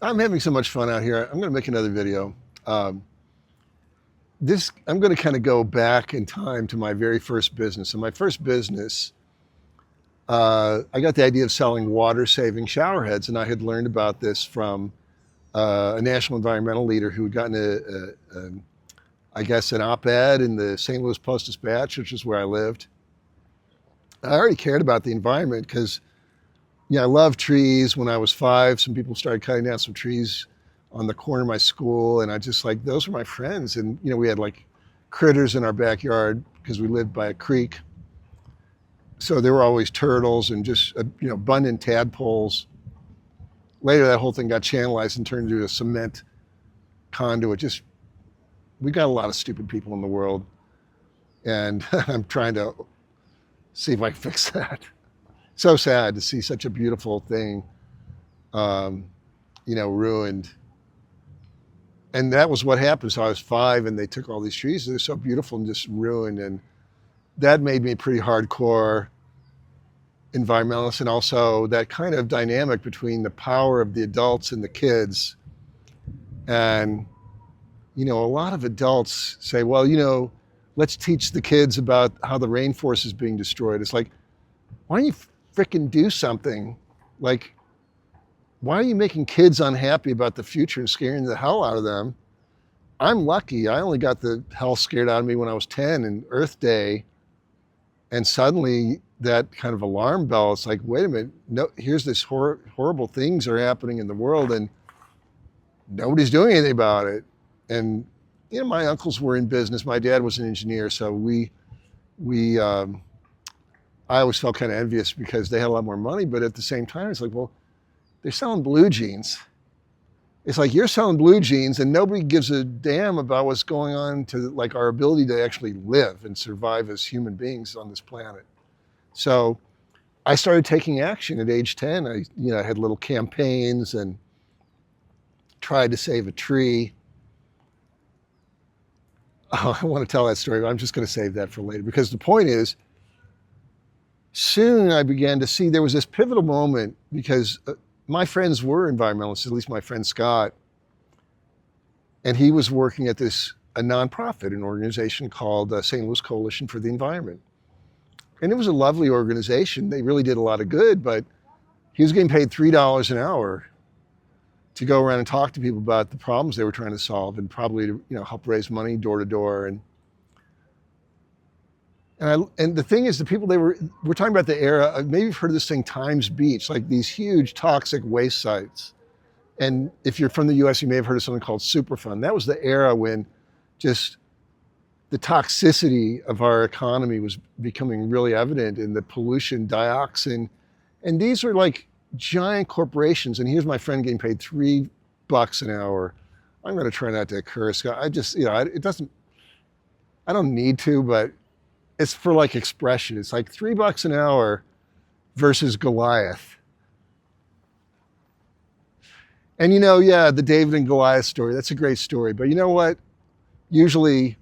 I'm having so much fun out here. I'm going to make another video. Um, I'm going to kind of go back in time to my very first business. So my first business, I got the idea of selling water-saving shower heads, and I had learned about this from a national environmental leader who had gotten I guess, an op-ed in the St. Louis Post-Dispatch, which is where I lived. I already cared about the environment because, I love trees. When I was 5, some people started cutting down some trees on the corner of my school, and I just like, those were my friends. And, we had like critters in our backyard because we lived by a creek. So there were always turtles and just, abundant tadpoles. Later, that whole thing got channelized and turned into a cement conduit. We got a lot of stupid people in the world, and I'm trying to see if I can fix that. So sad to see such a beautiful thing, ruined. And that was what happened. So I was 5, and they took all these trees. They're so beautiful and just ruined. And that made me a pretty hardcore environmentalist. And also that kind of dynamic between the power of the adults and the kids. And, a lot of adults say, well, let's teach the kids about how the rainforest is being destroyed. It's like, why don't you frickin' do something? Like, why are you making kids unhappy about the future and scaring the hell out of them? I'm lucky. I only got the hell scared out of me when I was 10 in Earth Day. And suddenly that kind of alarm bell, it's like, wait a minute, no, here's this horrible things are happening in the world and nobody's doing anything about it. And, my uncles were in business. My dad was an engineer. So I always felt kind of envious because they had a lot more money, but at the same time, it's like, well, they're selling blue jeans. It's like, you're selling blue jeans and nobody gives a damn about what's going on to like our ability to actually live and survive as human beings on this planet. So I started taking action at age 10. I had little campaigns and tried to save a tree. Oh, I want to tell that story, but I'm just going to save that for later because the point is, soon I began to see there was this pivotal moment because my friends were environmentalists, at least my friend Scott, and he was working at a nonprofit, an organization called St. Louis Coalition for the Environment. And it was a lovely organization. They really did a lot of good, but he was getting paid $3 an hour to go around and talk to people about the problems they were trying to solve and probably to, help raise money door to door. And the thing is, the people we're talking about the era, maybe you've heard of this thing, Times Beach, like these huge toxic waste sites. And if you're from the US, you may have heard of something called Superfund. That was the era when just the toxicity of our economy was becoming really evident in the pollution, dioxin. And these were like giant corporations. And here's my friend getting paid $3 an hour. I'm going to try not to curse. I just, I don't need to, but it's for like expression. It's like $3 an hour versus Goliath. And the David and Goliath story, that's a great story. But you know what? Usually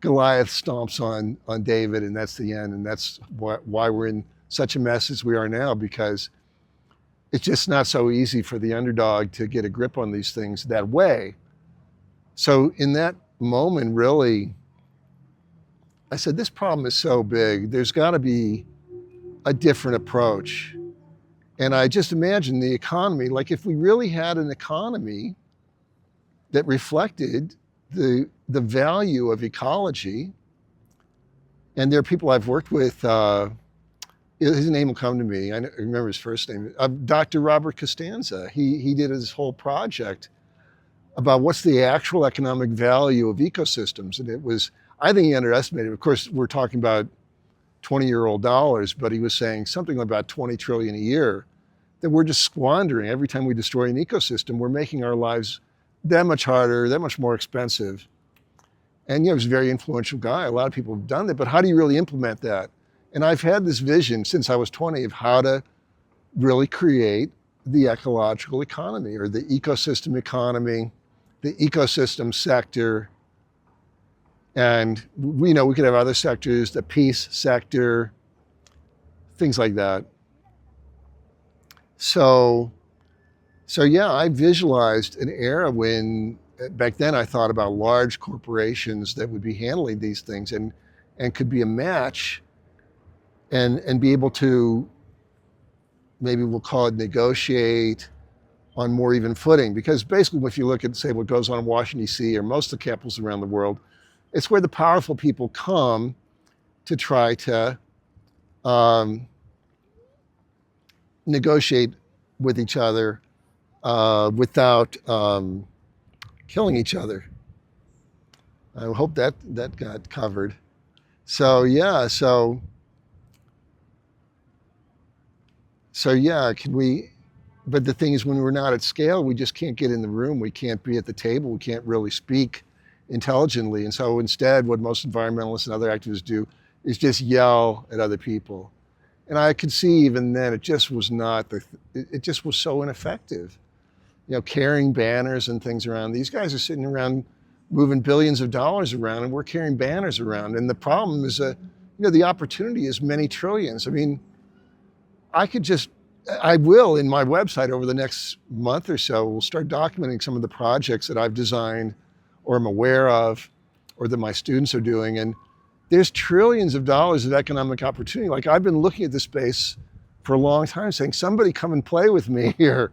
Goliath stomps on David and that's the end. And that's why we're in such a mess as we are now, because it's just not so easy for the underdog to get a grip on these things that way. So in that moment, really, I said, this problem is so big, there's got to be a different approach. And I just imagined the economy, like if we really had an economy that reflected the value of ecology, and there are people I've worked with, his name will come to me, I remember his first name, Dr. Robert Costanza. He did his whole project about what's the actual economic value of ecosystems. And it was, I think he underestimated. Of course, we're talking about 20-year-old dollars, but he was saying something about 20 trillion a year that we're just squandering. Every time we destroy an ecosystem, we're making our lives that much harder, that much more expensive. And he was a very influential guy. A lot of people have done that, but how do you really implement that? And I've had this vision since I was 20 of how to really create the ecological economy or the ecosystem economy, the ecosystem sector. And we could have other sectors, the peace sector, things like that. So So yeah, I visualized an era when back then I thought about large corporations that would be handling these things and could be a match and be able to, maybe we'll call it, negotiate on more even footing. Because basically, if you look at, say, what goes on in Washington, D.C., or most of the capitals around the world, it's where the powerful people come to try to um, negotiate with each other without killing each other. I hope that got covered. So yeah, so yeah, can we? But the thing is, when we're not at scale, we just can't get in the room. We can't be at the table. We can't really speak intelligently. And so instead, what most environmentalists and other activists do is just yell at other people. And I could see even then it just was not it just was so ineffective. You know, carrying banners and things around. These guys are sitting around moving billions of dollars around, and we're carrying banners around. And the problem is the opportunity is many trillions. I mean, I will, in my website over the next month or so, we'll start documenting some of the projects that I've designed or am aware of or that my students are doing. And there's trillions of dollars of economic opportunity. Like, I've been looking at this space for a long time saying, somebody come and play with me here.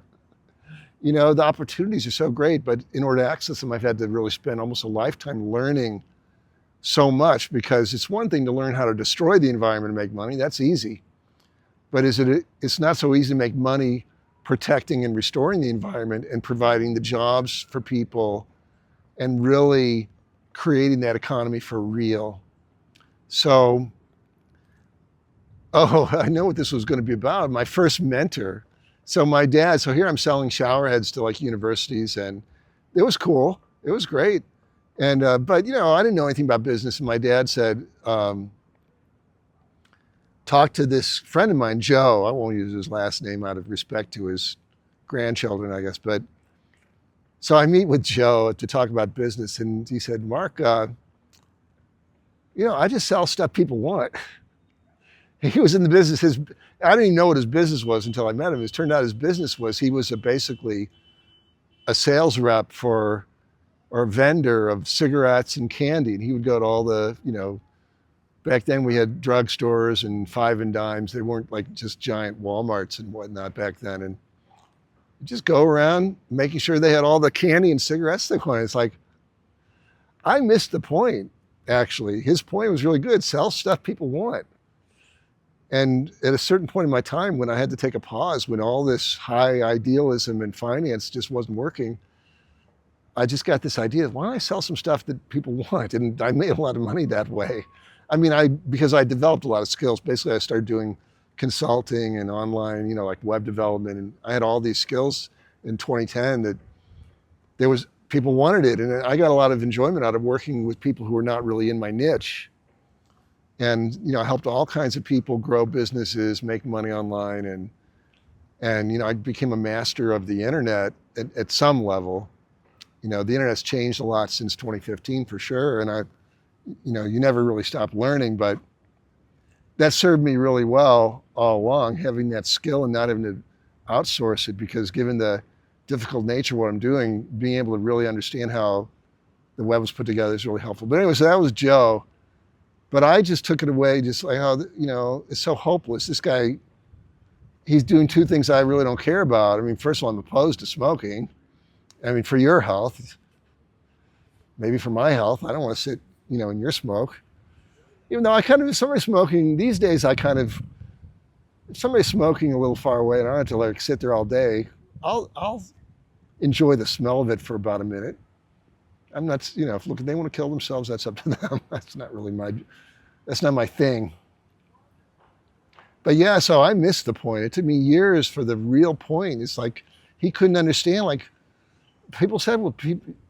You know, the opportunities are so great, but in order to access them, I've had to really spend almost a lifetime learning so much, because it's one thing to learn how to destroy the environment and make money. That's easy. But it's not so easy to make money protecting and restoring the environment and providing the jobs for people and really creating that economy for real. So, I know what this was going to be about. My first mentor. So my dad, so here I'm selling shower heads to like universities, and it was cool. It was great. And, but I didn't know anything about business. And my dad said, talk to this friend of mine, Joe. I won't use his last name out of respect to his grandchildren, I guess. But so I meet with Joe to talk about business, and he said, Mark, I just sell stuff people want. He was in the business. I didn't even know what his business was until I met him. It turned out his business was, he was basically a sales rep or vendor of cigarettes and candy. And he would go to all the, back then we had drugstores and five and dimes. They weren't like just giant Walmarts and whatnot back then. And just go around making sure they had all the candy and cigarettes they wanted. It's like, I missed the point, actually. His point was really good. Sell stuff people want. And at a certain point in my time when I had to take a pause, when all this high idealism and finance just wasn't working, I just got this idea, why don't I sell some stuff that people want? And I made a lot of money that way. I mean, because I developed a lot of skills. Basically, I started doing consulting and online, like web development. And I had all these skills in 2010 that people wanted it. And I got a lot of enjoyment out of working with people who were not really in my niche. And, I helped all kinds of people grow businesses, make money online. And I became a master of the internet at some level. The internet's changed a lot since 2015 for sure. And you never really stop learning, but that served me really well all along, having that skill and not having to outsource it, because given the difficult nature of what I'm doing, being able to really understand how the web was put together is really helpful. But anyway, so that was Joe. But I just took it away, just like how, it's so hopeless. This guy, he's doing two things I really don't care about. I mean, first of all, I'm opposed to smoking. I mean, for your health, maybe for my health, I don't want to sit, in your smoke. Even though if somebody's smoking, these days if somebody's smoking a little far away and I don't have to like sit there all day, I'll enjoy the smell of it for about a minute. I'm not, if they want to kill themselves, that's up to them. That's not my thing. But yeah, so I missed the point. It took me years for the real point. It's like, he couldn't understand, like, people said, well,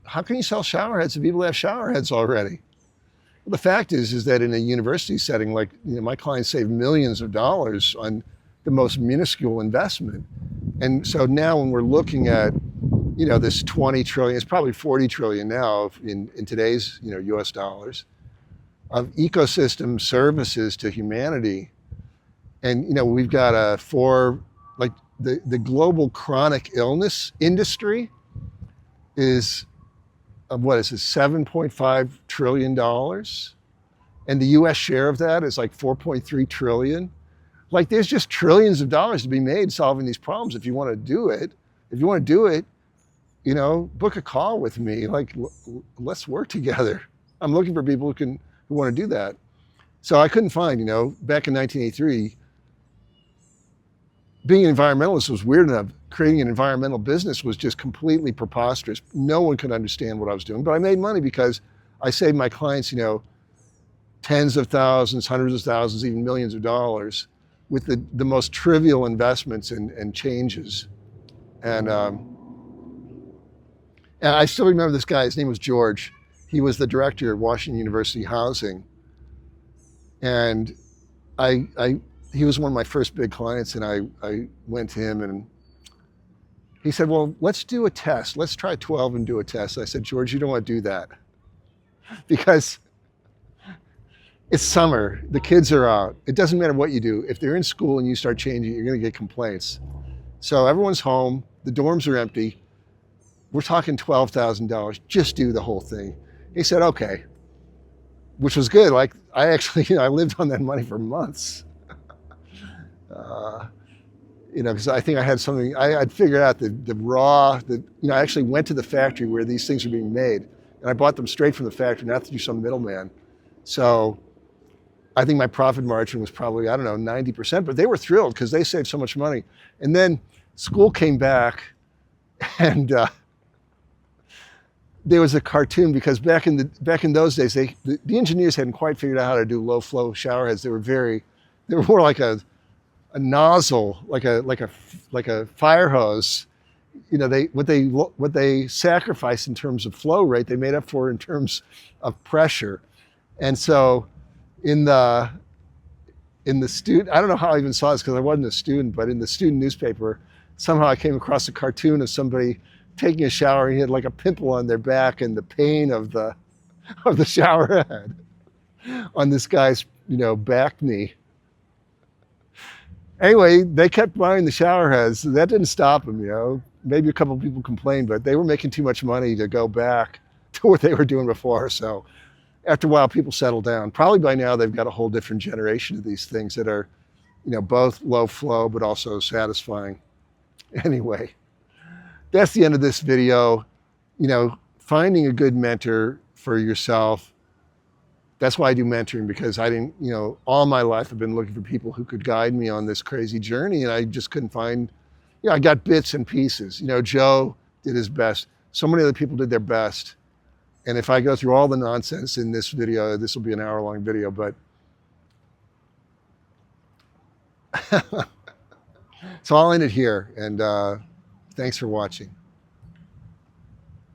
how can you sell shower heads to people that have shower heads already? Well, the fact is that in a university setting, like, my clients save millions of dollars on the most minuscule investment. And so now when we're looking at, this 20 trillion, it's probably 40 trillion now in today's, US dollars, of ecosystem services to humanity. And, we've got the global chronic illness industry is, what is it, $7.5 trillion? And the US share of that is like 4.3 trillion. Like there's just trillions of dollars to be made solving these problems if you want to do it. If you want to do it, you know, book a call with me. Like, let's work together. I'm looking for people who want to do that. So I couldn't find, you know, back in 1983, being an environmentalist was weird enough. Creating an environmental business was just completely preposterous. No one could understand what I was doing, but I made money because I saved my clients, you know, tens of thousands, hundreds of thousands, even millions of dollars with the most trivial investments and changes. And I still remember this guy, his name was George. He was the director of Washington University Housing. And he was one of my first big clients, and I went to him and he said, well, let's do a test. Let's try 12 and do a test. I said, George, you don't want to do that because it's summer, the kids are out. It doesn't matter what you do. If they're in school and you start changing, you're going to get complaints. So everyone's home, the dorms are empty. We're talking $12,000, just do the whole thing. He said, okay, which was good. Like I actually, you know, I lived on that money for months. You know, because I think I had something, I'd figured out you know, I actually went to the factory where these things are being made and I bought them straight from the factory, not through some middleman. So I think my profit margin was probably, I don't know, 90%, but they were thrilled because they saved so much money. And then school came back and there was a cartoon because back in those days, the engineers hadn't quite figured out how to do low flow shower heads. They were more like a nozzle, like a fire hose. You know, what they sacrificed in terms of flow rate, they made up for in terms of pressure. And so in the student, I don't know how I even saw this because I wasn't a student, but in the student newspaper, somehow I came across a cartoon of somebody taking a shower. He had like a pimple on their back and the pain of the shower head on this guy's, you know, back knee. Anyway, they kept buying the shower heads. That didn't stop them, you know. Maybe a couple of people complained, but they were making too much money to go back to what they were doing before. So after a while, people settled down. Probably by now, they've got a whole different generation of these things that are, you know, both low flow, but also satisfying. Anyway, that's the end of this video. You know, finding a good mentor for yourself. That's why I do mentoring, because I didn't, you know, all my life I've been looking for people who could guide me on this crazy journey, and I just couldn't find, you know, I got bits and pieces. You know, Joe did his best. So many other people did their best. And if I go through all the nonsense in this video, this will be an hour-long video, but so I'll end it here, and thanks for watching.